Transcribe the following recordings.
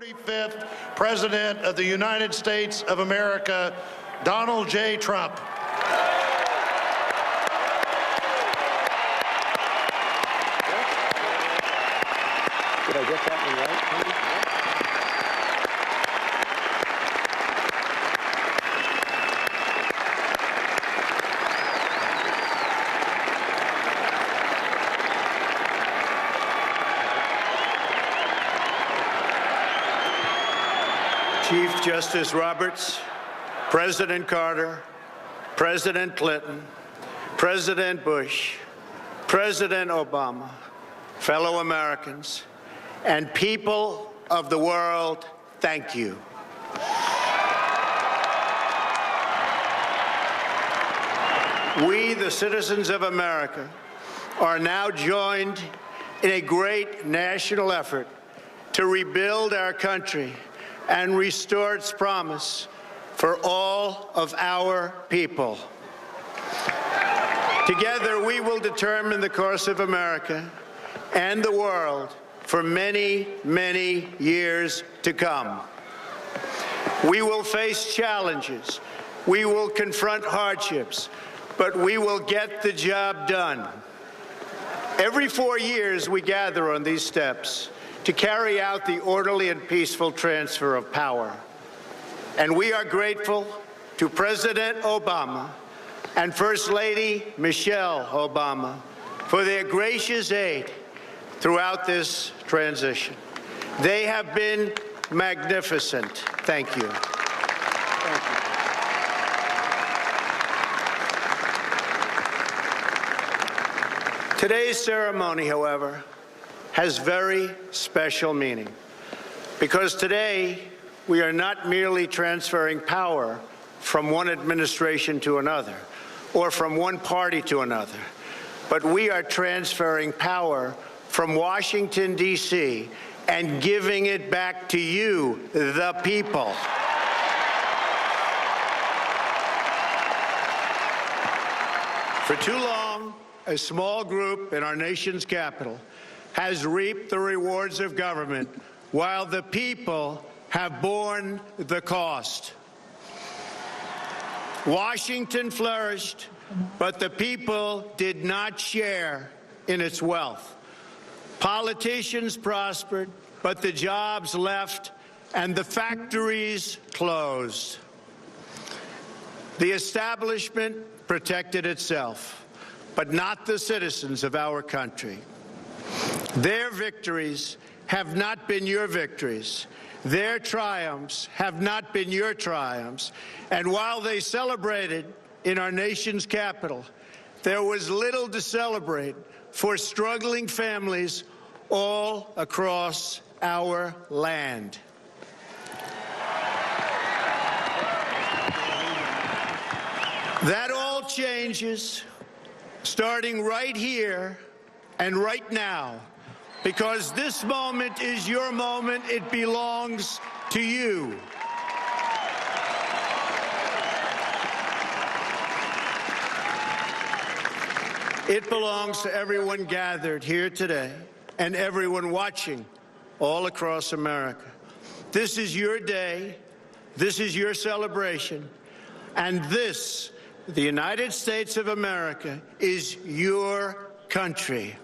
45th President of the United States of America, Donald J. Trump. Did I get that one right? Chief Justice Roberts, President Carter, President Clinton, President Bush, President Obama, fellow Americans, and people of the world, thank you. We, the citizens of America, are now joined in a great national effort to rebuild our country and restore its promise for all of our people. Together, we will determine the course of America and the world for many, many years to come. We will face challenges. We will confront hardships, but we will get the job done. Every 4 years, we gather on these steps to carry out the orderly and peaceful transfer of power. And we are grateful to President Obama and First Lady Michelle Obama for their gracious aid throughout this transition. They have been magnificent. Thank you. Today's ceremony, however, has very special meaning, because today we are not merely transferring power from one administration to another or from one party to another, but we are transferring power from Washington, D.C., and giving it back to you, the people. For too long, a small group in our nation's capital has reaped the rewards of government while the people have borne the cost. Washington flourished, but the people did not share in its wealth. Politicians prospered, but the jobs left and the factories closed. The establishment protected itself, but not the citizens of our country. Their victories have not been your victories. Their triumphs have not been your triumphs. And while they celebrated in our nation's capital, there was little to celebrate for struggling families all across our land. That all changes starting right here and right now, because this moment is your moment. It belongs to you. It belongs to everyone gathered here today and everyone watching all across America. This is your day. This is your celebration. And this, the United States of America, is your country.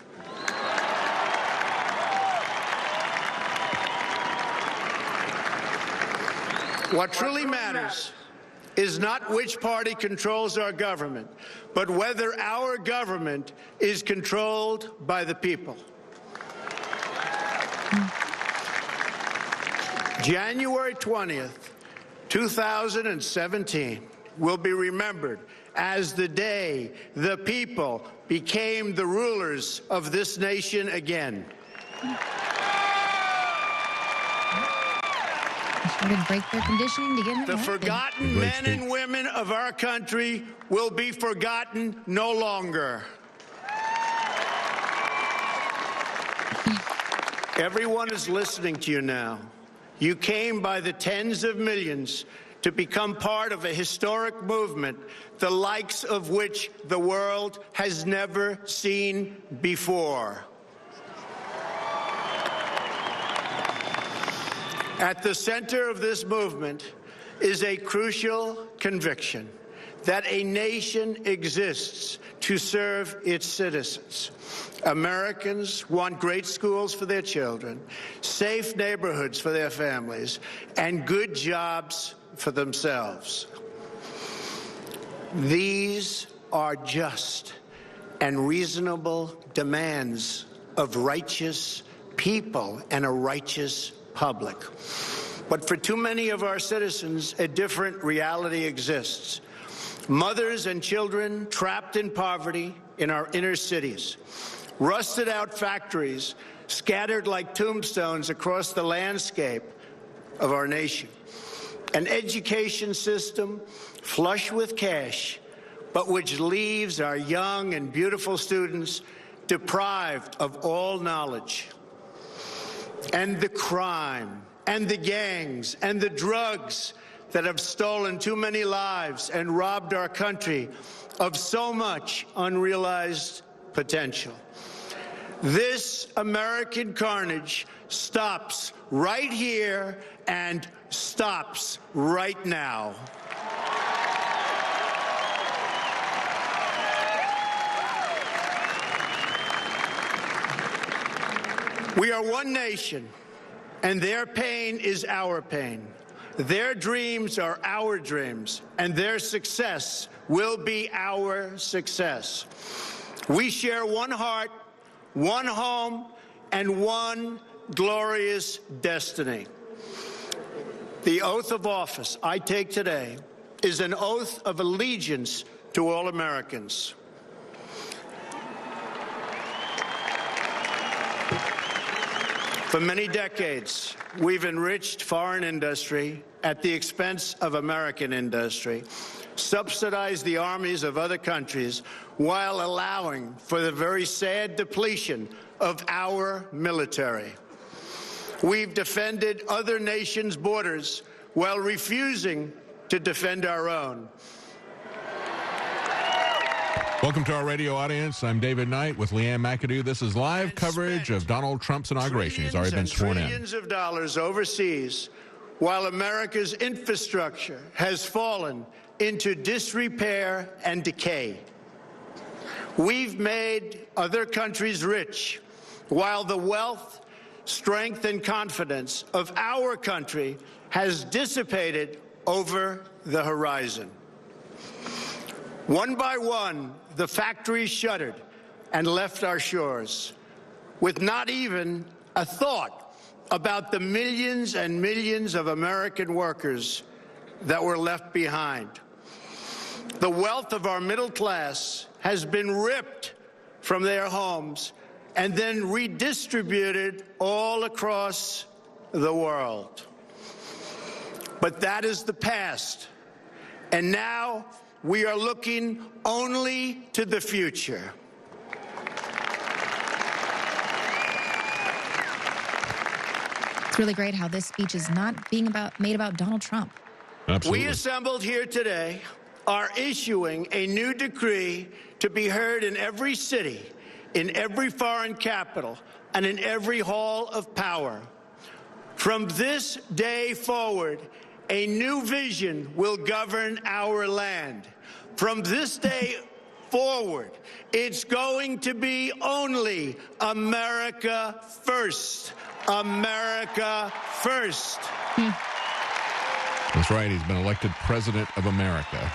What truly matters is not which party controls our government, but whether our government is controlled by the people. January 20th, 2017 will be remembered as the day the people became the rulers of this nation again. Break their conditioning to get the forgotten men and women of our country will be forgotten no longer. Everyone is listening to you now. You came by the tens of millions to become part of a historic movement, the likes of which the world has never seen before. At the center of this movement is a crucial conviction that a nation exists to serve its citizens. Americans want great schools for their children, safe neighborhoods for their families, and good jobs for themselves. These are just and reasonable demands of righteous people and a righteous public. But for too many of our citizens, a different reality exists. Mothers and children trapped in poverty in our inner cities, rusted out factories scattered like tombstones across the landscape of our nation, an education system flush with cash, but which leaves our young and beautiful students deprived of all knowledge. And the crime, and the gangs, and the drugs that have stolen too many lives and robbed our country of so much unrealized potential. This American carnage stops right here and stops right now. We are one nation, and their pain is our pain. Their dreams are our dreams, and their success will be our success. We share one heart, one home, and one glorious destiny. The oath of office I take today is an oath of allegiance to all Americans. For many decades, we've enriched foreign industry at the expense of American industry, subsidized the armies of other countries while allowing for the very sad depletion of our military. We've defended other nations' borders while refusing to defend our own. Welcome to our radio audience. I'm David Knight with Leanne McAdoo. This is live coverage of Donald Trump's inauguration. He's already been sworn in. Trillions of dollars overseas, while America's infrastructure has fallen into disrepair and decay. We've made other countries rich, while the wealth, strength, and confidence of our country has dissipated over the horizon. One by one, the factories shuttered and left our shores, with not even a thought about the millions and millions of American workers that were left behind. The wealth of our middle class has been ripped from their homes and then redistributed all across the world. But that is the past, and now we are looking only to the future. It's really great how this speech is not being made about Donald Trump. Absolutely. We assembled here today are issuing a new decree to be heard in every city, in every foreign capital, and in every hall of power. From this day forward, a new vision will govern our land. From this day forward, it's going to be only America first. America first. That's right. He's been elected president of America,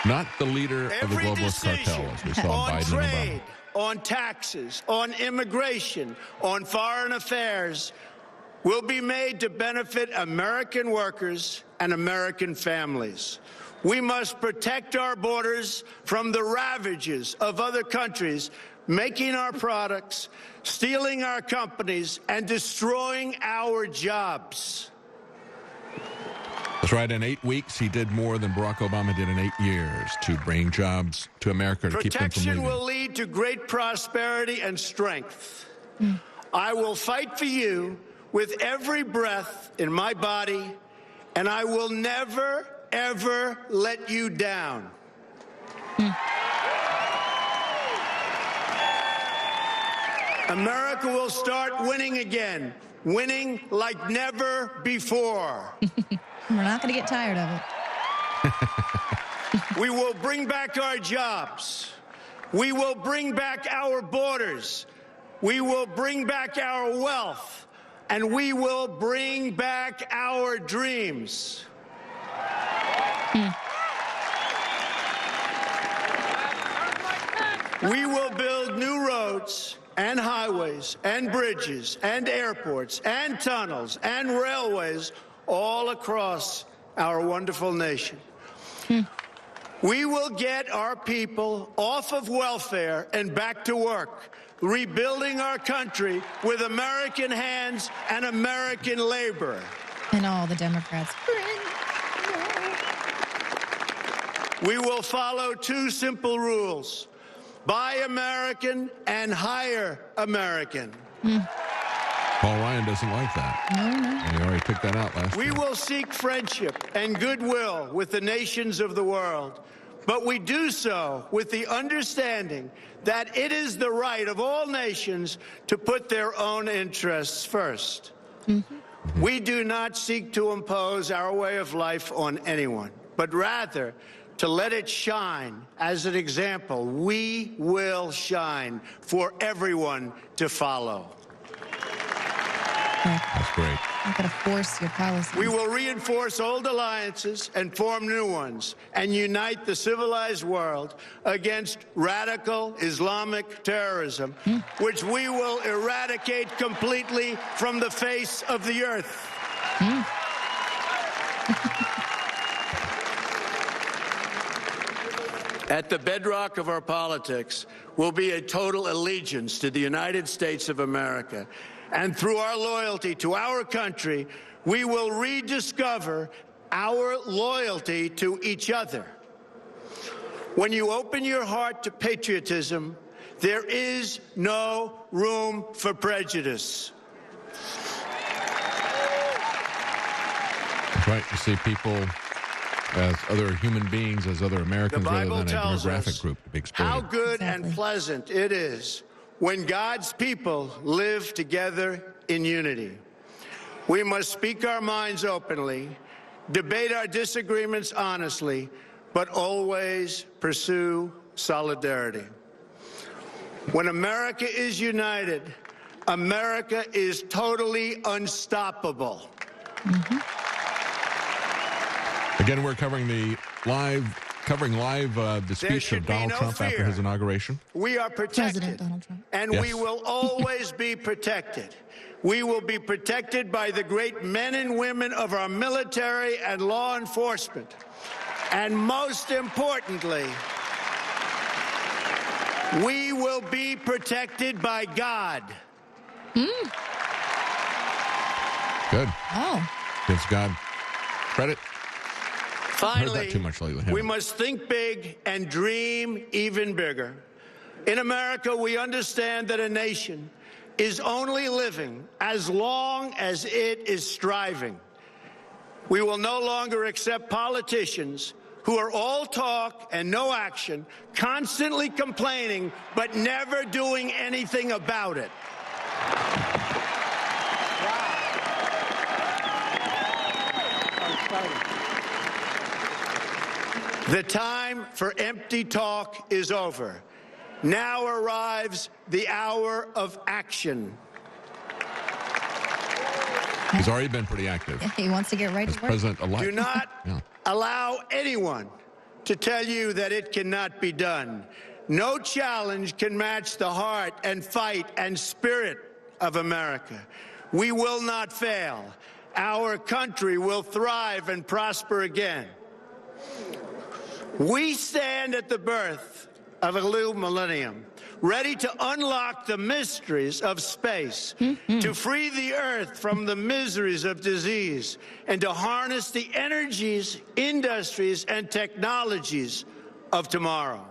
not the leader of the globalist cartel, as we saw on Biden trade, and Obama. on taxes, on immigration, on foreign affairs will be made to benefit American workers and American families. We must protect our borders from the ravages of other countries making our products, stealing our companies, and destroying our jobs. That's right. In 8 weeks, he did more than Barack Obama did in 8 years to bring jobs to America, to keep them from Protection leaving. will lead to great prosperity and strength. I will fight for you with every breath in my body, and I will never, ever let you down. America will start winning again winning like never before. We're not going to get tired of it. We will bring back our jobs. We will bring back our borders. We will bring back our wealth. And we will bring back our dreams. We will build new roads and highways and bridges and airports and tunnels and railways all across our wonderful nation. We will get our people off of welfare and back to work, rebuilding our country with American hands and American labor. And all the Democrats. We will follow two simple rules: buy American and hire American. Paul Ryan doesn't like that. And he already took that out last We year. will seek friendship and goodwill with the nations of the world, but we do so with the understanding that it is the right of all nations to put their own interests first. We do not seek to impose our way of life on anyone, but rather to let it shine as an example. We will shine for everyone to follow. That's great. Not going to force your policies. We will reinforce old alliances and form new ones and unite the civilized world against radical Islamic terrorism, which we will eradicate completely from the face of the earth. At the bedrock of our politics will be a total allegiance to the United States of America. And through our loyalty to our country, we will rediscover our loyalty to each other. When you open your heart to patriotism, there is no room for prejudice. That's right. You see people as other human beings, as other Americans, The rather Bible than a tells demographic us group to be how exploited. good Exactly. and pleasant it is when God's people live together in unity. We must speak our minds openly, debate our disagreements honestly, but always pursue solidarity. When America is united, America is totally unstoppable. Again, we're covering live the speech should of be Donald no Trump after fear. his inauguration. We are protected, President Donald Trump. and Yes. we will always be protected. We will be protected by the great men and women of our military and law enforcement. And most importantly, we will be protected by God. Good. Oh, Gives God credit. Finally, Heard that too much lately, haven't we we? must think big and dream even bigger. In America, we understand that a nation is only living as long as it is striving. We will no longer accept politicians who are all talk and no action, constantly complaining, but never doing anything about it. The time for empty talk is over. Now arrives the hour of action. He's already been pretty active he wants to get right as to work. president-elect. Do not Yeah. allow anyone to tell you that it cannot be done. No challenge can match the heart and fight and spirit of America. We will not fail. Our country will thrive and prosper again. We stand at the birth of a new millennium, ready to unlock the mysteries of space, to free the earth from the miseries of disease, and to harness the energies, industries, and technologies of tomorrow.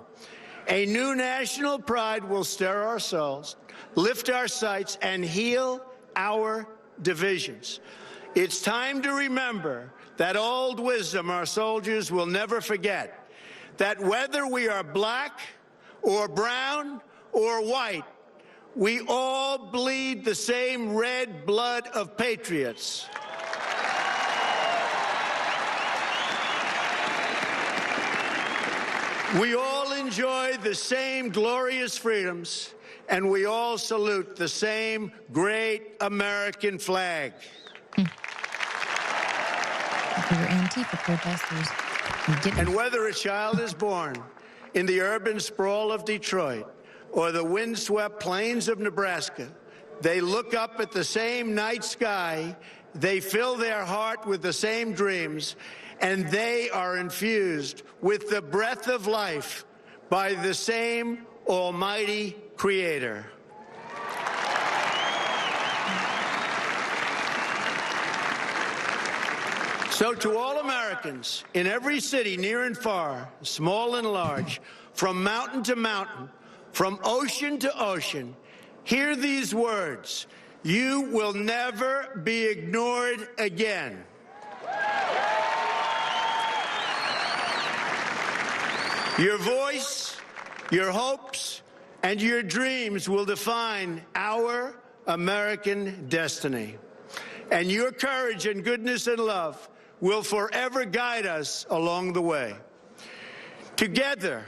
A new national pride will stir our souls, lift our sights, and heal our divisions. It's time to remember that old wisdom our soldiers will never forget, that whether we are black or brown or white, we all bleed the same red blood of patriots. We all enjoy the same glorious freedoms, and we all salute the same great American flag. For your Antifa protesters, you didn't. And whether a child is born in the urban sprawl of Detroit or the windswept plains of Nebraska, they look up at the same night sky, they fill their heart with the same dreams, and they are infused with the breath of life by the same almighty Creator. So to all Americans in every city, near and far, small and large, from mountain to mountain, from ocean to ocean, hear these words: you will never be ignored again. Your voice, your hopes, and your dreams will define our American destiny. And your courage and goodness and love will forever guide us along the way. Together,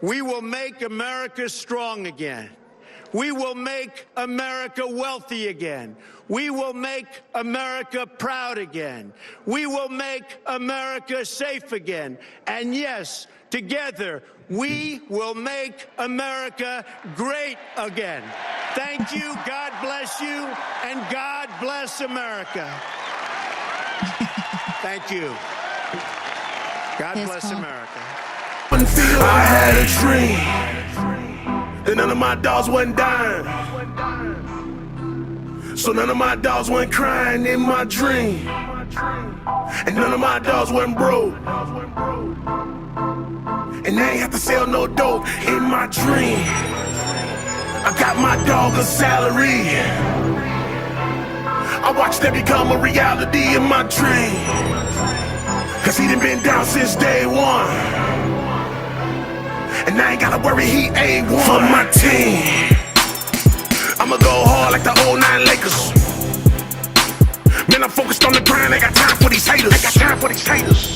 we will make America strong again. We will make America wealthy again. We will make America proud again. We will make America safe again. And yes, together, we will make America great again. Thank you, God bless you, and God bless America. Thank you. God bless America. I had a dream that none of my dogs wasn't dying, so none of my dogs wasn't crying in my dream, and none of my dogs wasn't broke, and they ain't have to sell no dope in my dream. I got my dog a salary, I watched that become a reality in my dream, cause he done been down since day one, and I ain't gotta worry, he ain't one. For my team, I'ma go hard like the 09 Lakers. Man, I'm focused on the grind, I got time for these haters.